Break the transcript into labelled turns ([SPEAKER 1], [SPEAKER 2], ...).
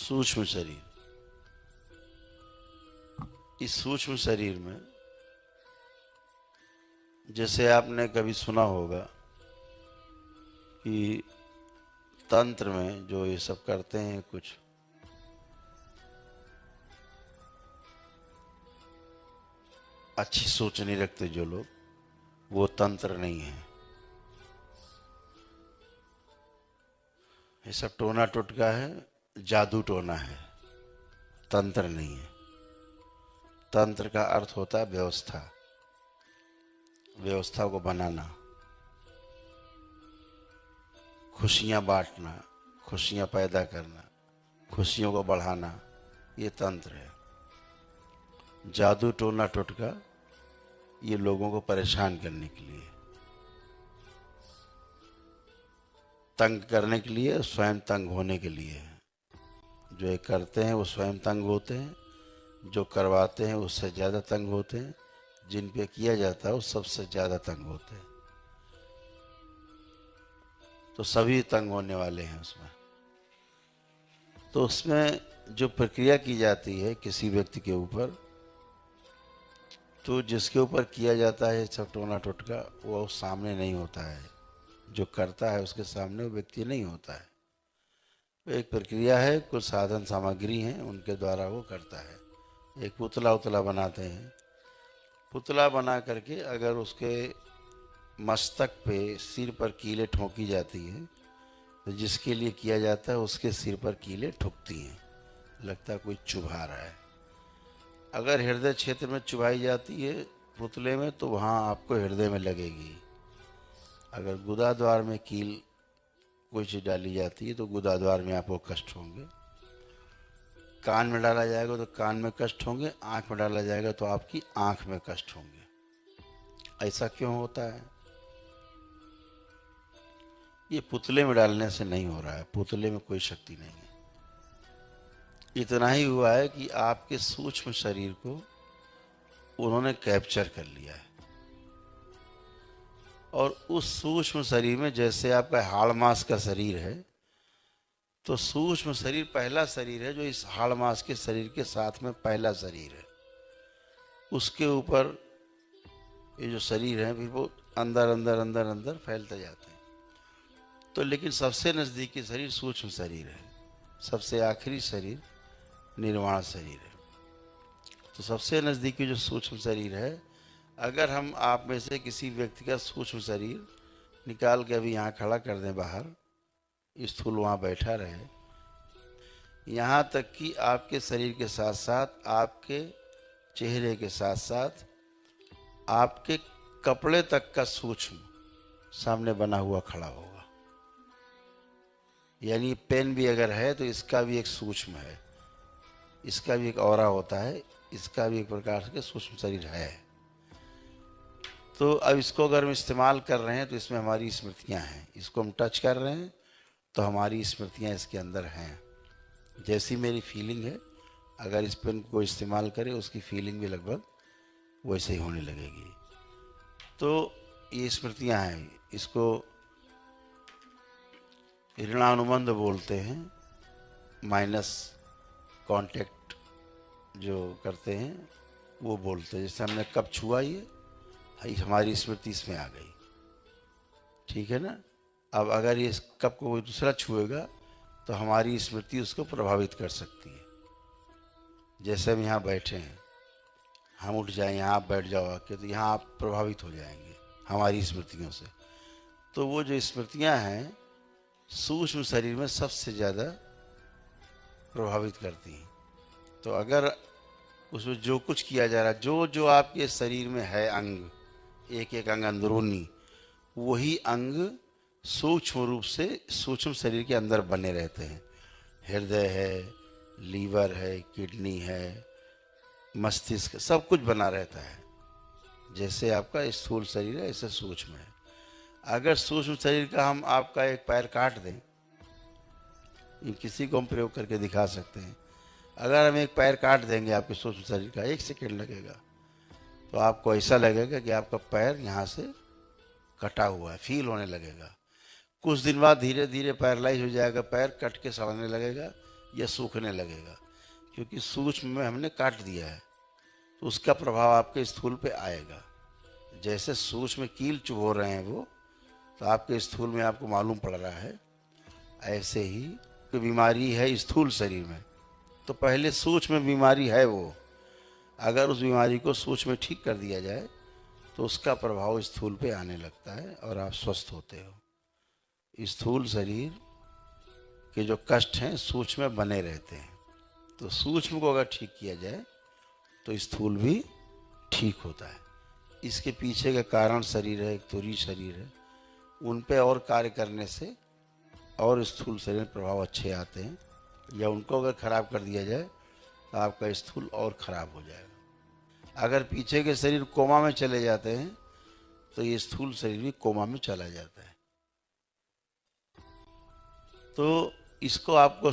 [SPEAKER 1] सूक्ष्म शरीर। इस सूक्ष्म शरीर में जैसे आपने कभी सुना होगा कि तंत्र में जो ये सब करते हैं, कुछ अच्छी सोच नहीं रखते जो लोग, वो तंत्र नहीं है। ये सब टोना टोटका है, जादू टोना है, तंत्र नहीं है। तंत्र का अर्थ होता है व्यवस्था, व्यवस्था को बनाना, खुशियां बांटना, खुशियां पैदा करना, खुशियों को बढ़ाना, ये तंत्र है। जादू टोना टोटका ये लोगों को परेशान करने के लिए, तंग करने के लिए, स्वयं तंग होने के लिए है। जो ये करते हैं वो स्वयं तंग होते हैं, जो करवाते हैं उससे ज़्यादा तंग होते हैं, जिन पे किया जाता है वो सबसे ज़्यादा तंग होते हैं। तो सभी तंग होने वाले हैं उसमें। तो उसमें जो प्रक्रिया की जाती है किसी व्यक्ति के ऊपर, तो जिसके ऊपर किया जाता है सब टोना टोटका, वो सामने नहीं होता है। जो करता है उसके सामने वो व्यक्ति नहीं होता है। वो एक प्रक्रिया है, कुछ साधन सामग्री हैं, उनके द्वारा वो करता है। एक पुतला उतला बनाते हैं। पुतला बना करके अगर उसके मस्तक पे, सिर पर कीलें ठोकी जाती हैं, तो जिसके लिए किया जाता है उसके सिर पर कीलें ठुकती हैं, लगता है कोई चुभा रहा है। अगर हृदय क्षेत्र में चुभाई जाती है पुतले में, तो वहाँ आपको हृदय में लगेगी। अगर गुदा द्वार में कील कोई चीज़ डाली जाती है तो गुदा द्वार में आपको कष्ट होंगे। कान में डाला जाएगा तो कान में कष्ट होंगे, आँख में डाला जाएगा तो आपकी आँख में कष्ट होंगे। ऐसा क्यों होता है? ये पुतले में डालने से नहीं हो रहा है। पुतले में कोई शक्ति नहीं है। इतना ही हुआ है कि आपके सूक्ष्म शरीर को उन्होंने कैप्चर कर लिया है, और उस सूक्ष्म शरीर में, जैसे आपका हाड़ मांस का शरीर है, तो सूक्ष्म शरीर पहला शरीर है जो इस हाड़ मांस के शरीर के साथ में पहला शरीर है। उसके ऊपर ये जो शरीर है फिर वो अंदर अंदर अंदर अंदर फैलते जाते हैं। तो लेकिन सबसे नज़दीकी शरीर सूक्ष्म शरीर है, सबसे आखिरी शरीर निर्वाण शरीर है। तो सबसे नज़दीकी जो सूक्ष्म शरीर है, अगर हम आप में से किसी व्यक्ति का सूक्ष्म शरीर निकाल के अभी यहाँ खड़ा कर दें बाहर, स्थूल वहाँ बैठा रहे, यहाँ तक कि आपके शरीर के साथ साथ, आपके चेहरे के साथ साथ, आपके कपड़े तक का सूक्ष्म सामने बना हुआ खड़ा होगा। यानी पेन भी अगर है तो इसका भी एक सूक्ष्म है, इसका भी एक ऑरा होता है, इसका भी एक प्रकार से सूक्ष्म शरीर है। तो अब इसको अगर हम इस्तेमाल कर रहे हैं तो इसमें हमारी स्मृतियां हैं। इसको हम टच कर रहे हैं तो हमारी स्मृतियां इसके अंदर हैं। जैसी मेरी फीलिंग है, अगर इस पेन को इस्तेमाल करें उसकी फीलिंग भी लगभग वैसे ही होने लगेगी। तो ये स्मृतियां हैं। इसको ऋणानुबंध बोलते हैं, माइनस कांटेक्ट जो करते हैं वो बोलते हैं। जैसे हमने कप छुआ, ये हमारी स्मृति इसमें आ गई, ठीक है ना। अब अगर ये कप को कोई दूसरा छुएगा तो हमारी स्मृति उसको प्रभावित कर सकती है। जैसे हम यहाँ बैठे हैं, हम उठ जाएं, यहाँ आप बैठ जाओ आके, तो यहाँ आप प्रभावित हो जाएंगे हमारी स्मृतियों से। तो वो जो स्मृतियाँ हैं सूक्ष्म शरीर में सबसे ज़्यादा प्रभावित करती हैं। तो अगर उसमें जो कुछ किया जा रहा है, जो जो आपके शरीर में है अंग, एक एक अंग अंदरूनी, वही अंग सूक्ष्म रूप से सूक्ष्म शरीर के अंदर बने रहते हैं। हृदय है, लीवर है, किडनी है, मस्तिष्क, सब कुछ बना रहता है। जैसे आपका स्थूल शरीर है ऐसे सूक्ष्म है। अगर सूक्ष्म शरीर का हम आपका एक पैर काट दें, किसी को हम प्रयोग करके दिखा सकते हैं। अगर हम एक पैर काट देंगे आपके सूक्ष्म शरीर का, 1 सेकेंड लगेगा, तो आपको ऐसा लगेगा कि आपका पैर यहाँ से कटा हुआ है, फील होने लगेगा। कुछ दिन बाद धीरे धीरे पैरालाइज हो जाएगा, पैर कट के सड़ने लगेगा, या सूखने लगेगा, क्योंकि सूक्ष्म में हमने काट दिया है, तो उसका प्रभाव आपके स्थूल पे आएगा। जैसे सूक्ष्म में कील चुभो रहे हैं वो, तो आपके स्थूल में आपको मालूम पड़ रहा है, ऐसे ही कोई बीमारी है स्थूल शरीर में, तो पहले सूक्ष्म में बीमारी है वो, अगर उस बीमारी को सूक्ष्म में ठीक कर दिया जाए तो उसका प्रभाव स्थूल पे आने लगता है और आप स्वस्थ होते हो। स्थूल शरीर के जो कष्ट हैं सूक्ष्म में बने रहते हैं, तो सूक्ष्म को अगर ठीक किया जाए तो स्थूल भी ठीक होता है। इसके पीछे का कारण शरीर है, एक तुरी शरीर है, उन पे और कार्य करने से और स्थूल शरीर में प्रभाव अच्छे आते हैं, या उनको अगर खराब कर दिया जाए तो आपका स्थूल और खराब हो जाएगा। अगर पीछे के शरीर कोमा में चले जाते हैं तो ये स्थूल शरीर भी कोमा में चला जाता है। तो इसको आपको